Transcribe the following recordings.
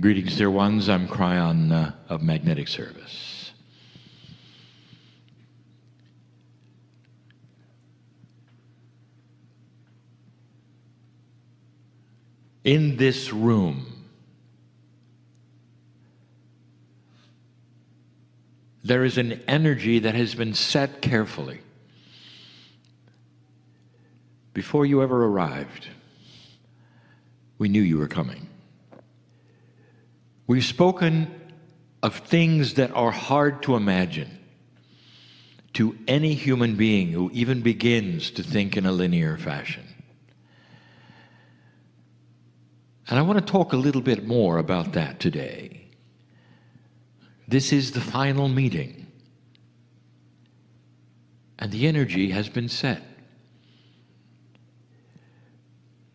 Greetings, dear ones. I'm Kryon of Magnetic Service. In this room, there is an energy that has been set carefully before you ever arrived. We knew you were coming. We've spoken of things that are hard to imagine to any human being who even begins to think in a linear fashion. And I want to talk a little bit more about that today. This is the final meeting, and the energy has been set.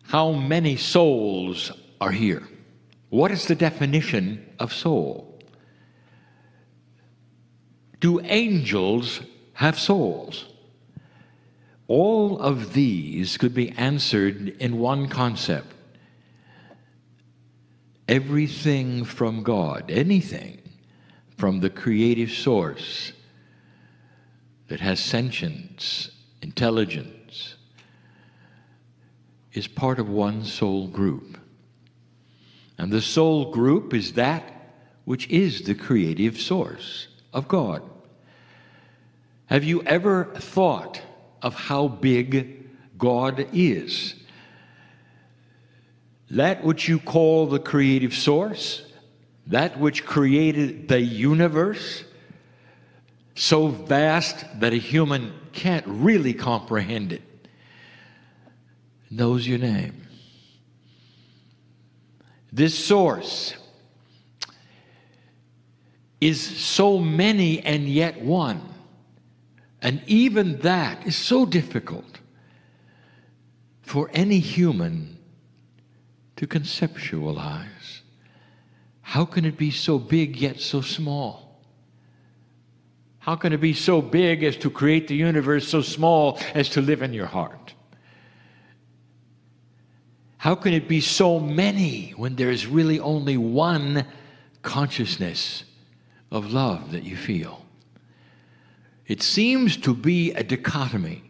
How many souls are here? What is the definition of soul? Do angels have souls? All of these could be answered in one concept. Everything from God, anything from the creative source that has sentience, intelligence, is part of one soul group. And the soul group is that which is the creative source of God. Have you ever thought of how big God is? That which you call the creative source, that which created the universe, so vast that a human can't really comprehend it, knows your name. This source is so many and yet one. And even that is so difficult for any human to conceptualize. How can it be so big yet so small? How can it be so big as to create the universe, so small as to live in your heart? How can it be so many when there is really only one consciousness of love that you feel? It seems to be a dichotomy,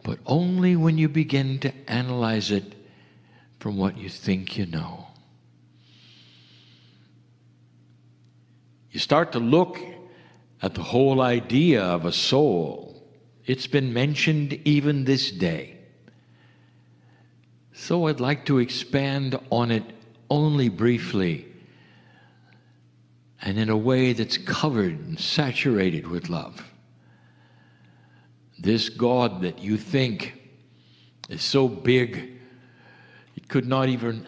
but only when you begin to analyze it from what you think you know. You start to look at the whole idea of a soul. It's been mentioned even this day. So I'd like to expand on it only briefly and in a way that's covered and saturated with love. This God that you think is so big it could not even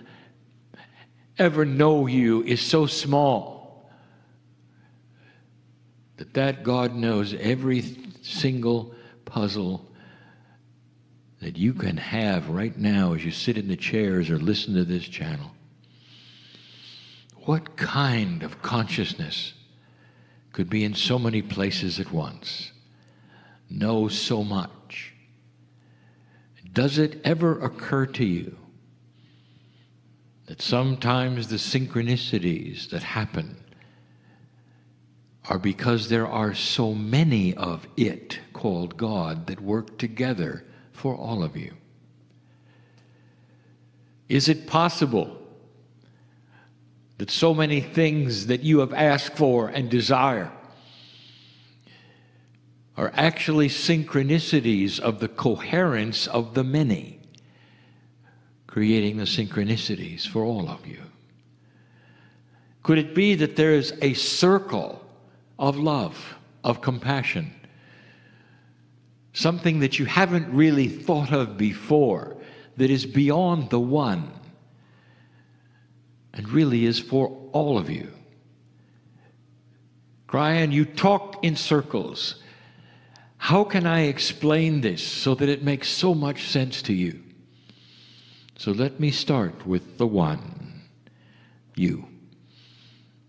ever know you is so small that God knows every single puzzle that you can have right now as you sit in the chairs or listen to this channel. What kind of consciousness could be in so many places at once, know so much? Does it ever occur to you that sometimes the synchronicities that happen are because there are so many of it, called God, that work together for all of you? Is it possible that so many things that you have asked for and desire are actually synchronicities of the coherence of the many, creating the synchronicities for all of you? Could it be that there is a circle of love, of compassion, something that you haven't really thought of before, that is beyond the one and really is for all of you? Kryon, you talk in circles. How can I explain this so that it makes so much sense to you? So let me start with the one, you.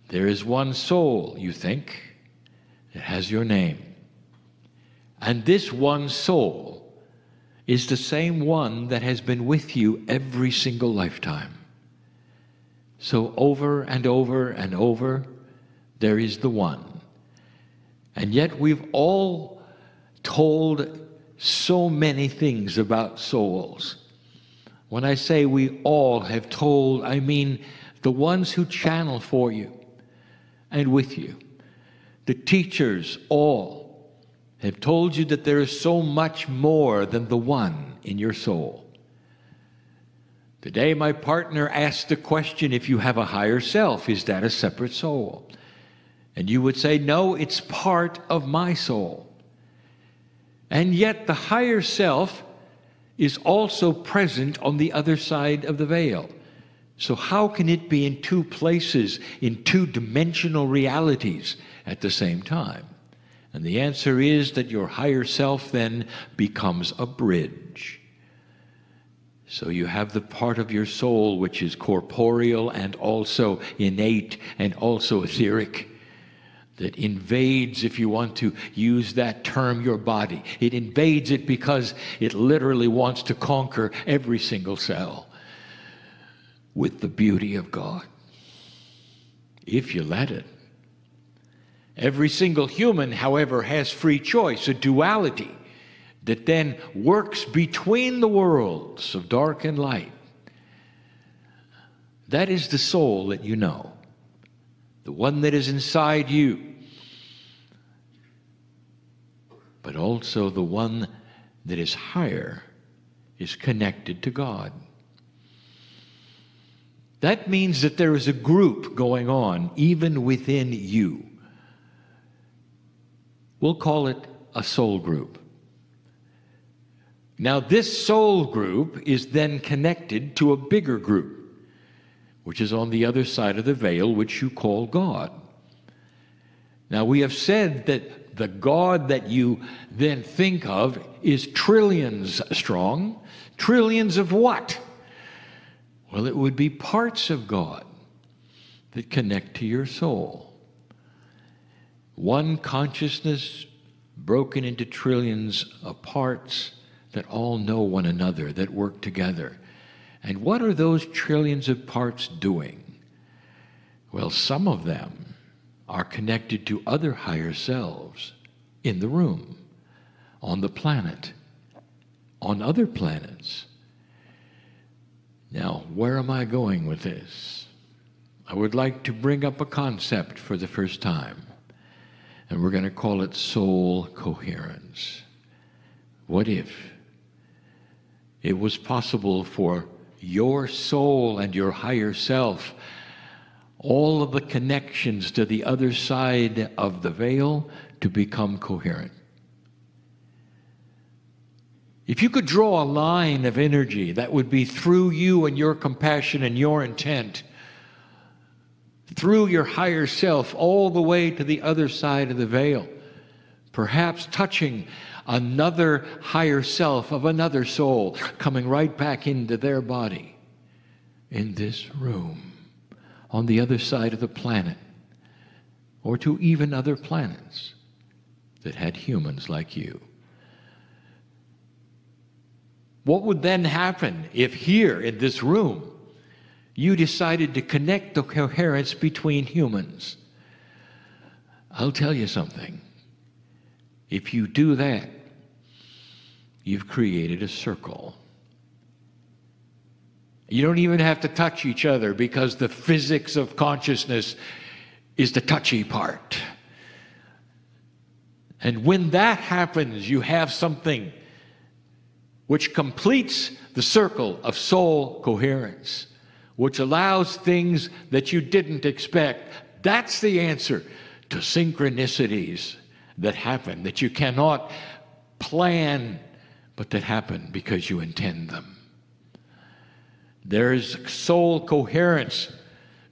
There is one soul, you think. It has your name. And this one soul is the same one that has been with you every single lifetime. So over and over and over, there is the one. And yet we've all told so many things about souls. When I say we all have told, I mean the ones who channel for you and with you. The teachers all have told you that there is so much more than the one in your soul. Today my partner asked the question, if you have a higher self, is that a separate soul? And you would say, no, it's part of my soul. And yet the higher self is also present on the other side of the veil. So how can it be in two places, in two-dimensional realities at the same time? And the answer is that your higher self then becomes a bridge. So you have the part of your soul which is corporeal and also innate and also etheric, that invades, if you want to use that term, your body. It invades it because it literally wants to conquer every single cell with the beauty of God, if you let it. Every single human, however, has free choice, a duality that then works between the worlds of dark and light. That is the soul that you know, the one that is inside you, but also the one that is higher, is connected to God. That means that there is a group going on even within you. We'll call it a soul group. Now this soul group is then connected to a bigger group, which is on the other side of the veil, which you call God. Now we have said that the God that you then think of is trillions strong. Trillions of what? Well, it would be parts of God that connect to your soul. One consciousness broken into trillions of parts that all know one another, that work together. And what are those trillions of parts doing? Well, some of them are connected to other higher selves in the room, on the planet, on other planets. Now, where am I going with this? I would like to bring up a concept for the first time, and we're going to call it soul coherence. What if it was possible for your soul and your higher self, all of the connections to the other side of the veil, to become coherent? If you could draw a line of energy that would be through you and your compassion and your intent, through your higher self, all the way to the other side of the veil, perhaps touching another higher self of another soul, coming right back into their body, in this room, on the other side of the planet, or to even other planets that had humans like you. What would then happen if here in this room you decided to connect the coherence between humans? I'll tell you something. If you do that, you've created a circle. You don't even have to touch each other, because the physics of consciousness is the touchy part. And when that happens, you have something which completes the circle of soul coherence, which allows things that you didn't expect. That's the answer to synchronicities that happen, that you cannot plan, but that happen because you intend them. There's soul coherence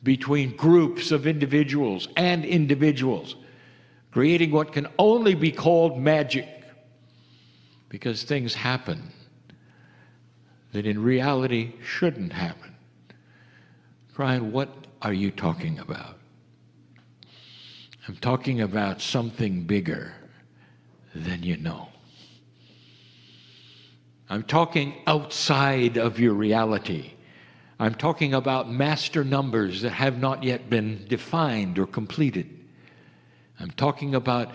between groups of individuals and individuals, creating what can only be called magic, because things happen that in reality shouldn't happen. Kryon, what are you talking about? I'm talking about something bigger than you know. I'm talking outside of your reality. I'm talking about master numbers that have not yet been defined or completed. I'm talking about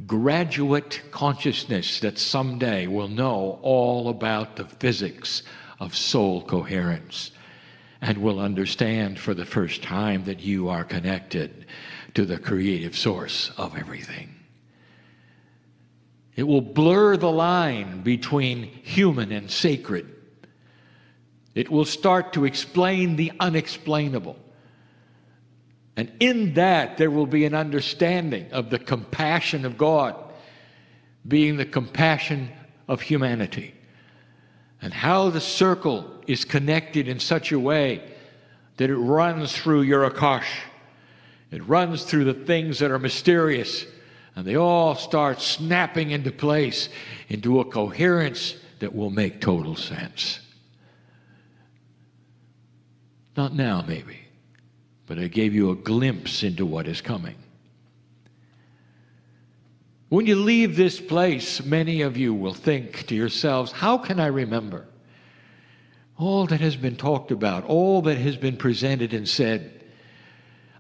graduate consciousness that someday will know all about the physics of soul coherence and will understand for the first time that you are connected to the creative source of everything. It will blur the line between human and sacred. It will start to explain the unexplainable. And in that, there will be an understanding of the compassion of God being the compassion of humanity. And how the circle is connected in such a way that it runs through your Akash. It runs through the things that are mysterious. And they all start snapping into place, into a coherence that will make total sense. Not now, maybe, but I gave you a glimpse into what is coming. When you leave this place, many of you will think to yourselves, how can I remember all that has been talked about, all that has been presented and said?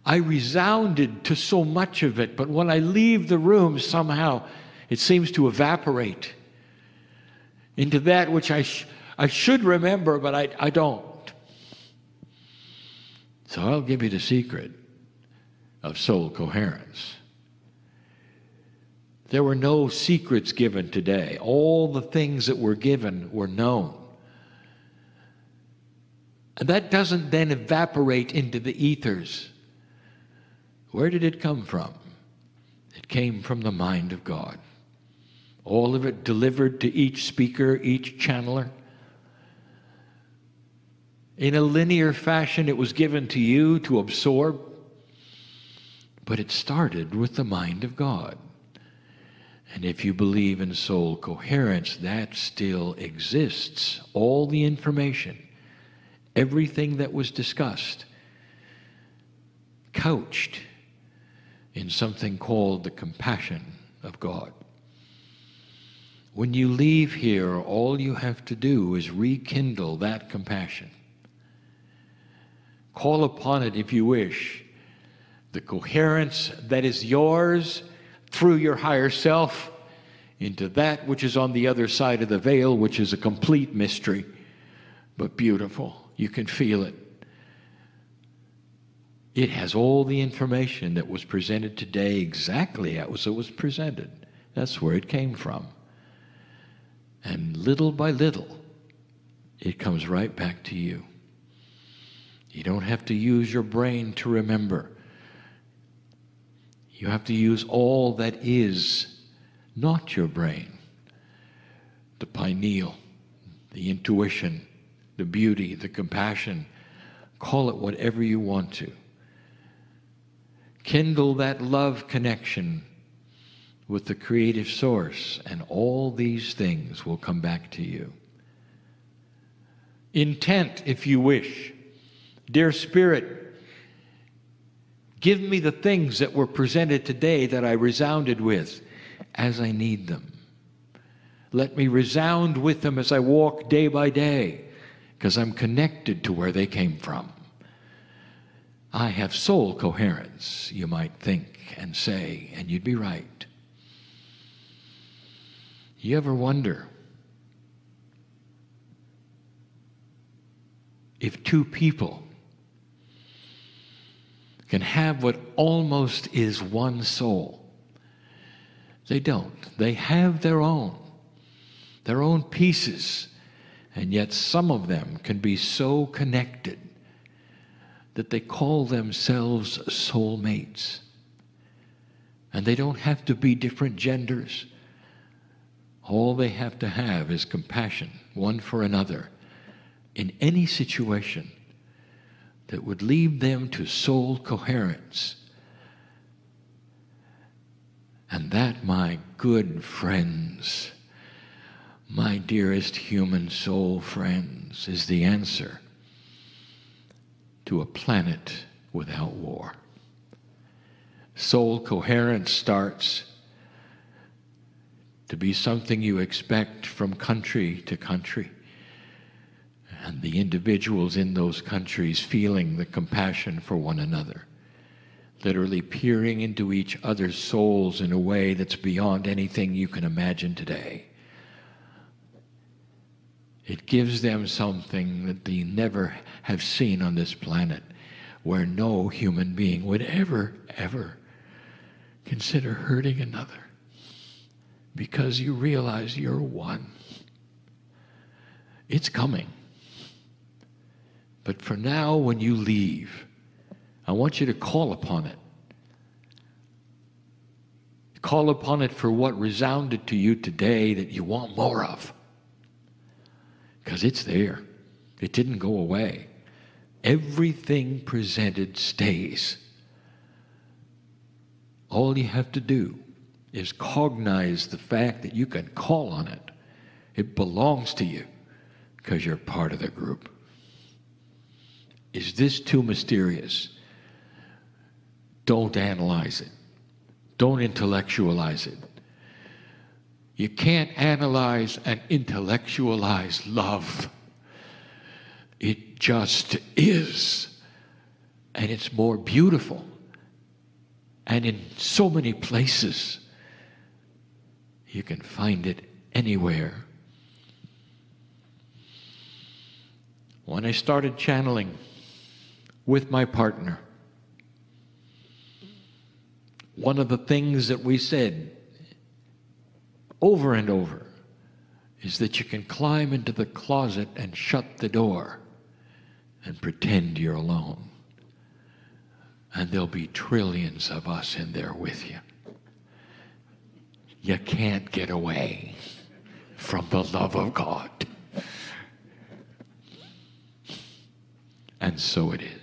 I resounded to so much of it, but when I leave the room, somehow it seems to evaporate into that which I should remember, but I don't. So I'll give you the secret of soul coherence. There were no secrets given today. All the things that were given were known. And that doesn't then evaporate into the ethers. Where did it come from? It came from the mind of God. All of it delivered to each speaker, each channeler. In a linear fashion, it was given to you to absorb, but it started with the mind of God. And if you believe in soul coherence, that still exists. All the information, everything that was discussed, couched in something called the compassion of God. When you leave here, all you have to do is rekindle that compassion. Call upon it if you wish. The coherence that is yours through your higher self into that which is on the other side of the veil, which is a complete mystery, but beautiful. You can feel it. It has all the information that was presented today exactly as it was presented. That's where it came from. And little by little, it comes right back to you. You don't have to use your brain to remember. You have to use all that is not your brain. The pineal, the intuition, the beauty, the compassion. Call it whatever you want to. Kindle that love connection with the creative source, and all these things will come back to you. Intent, if you wish. Dear Spirit, give me the things that were presented today that I resounded with as I need them. Let me resound with them as I walk day by day, because I'm connected to where they came from. I have soul coherence, you might think and say, and you'd be right. You ever wonder if two people can have what almost is one soul? They don't. They have their own pieces, and yet some of them can be so connected that they call themselves soulmates. And they don't have to be different genders. All they have to have is compassion, one for another, in any situation that would lead them to soul coherence. And that, my good friends, my dearest human soul friends, is the answer to a planet without war. Soul coherence starts to be something you expect from country to country. And the individuals in those countries feeling the compassion for one another, literally peering into each other's souls in a way that's beyond anything you can imagine today. It gives them something that they never have seen on this planet, where no human being would ever consider hurting another, because you realize you're one. It's coming. But for now, when you leave, I want you to call upon it. Call upon it for what resounded to you today that you want more of. Because it's there. It didn't go away. Everything presented stays. All you have to do is cognize the fact that you can call on it. It belongs to you because you're part of the group. Is this too mysterious? Don't analyze it. Don't intellectualize it. You can't analyze and intellectualize love. It just is. And it's more beautiful. And in so many places, you can find it anywhere. When I started channeling with my partner, one of the things that we said over and over is that you can climb into the closet and shut the door and pretend you're alone. And there'll be trillions of us in there with you. You can't get away from the love of God. And so it is.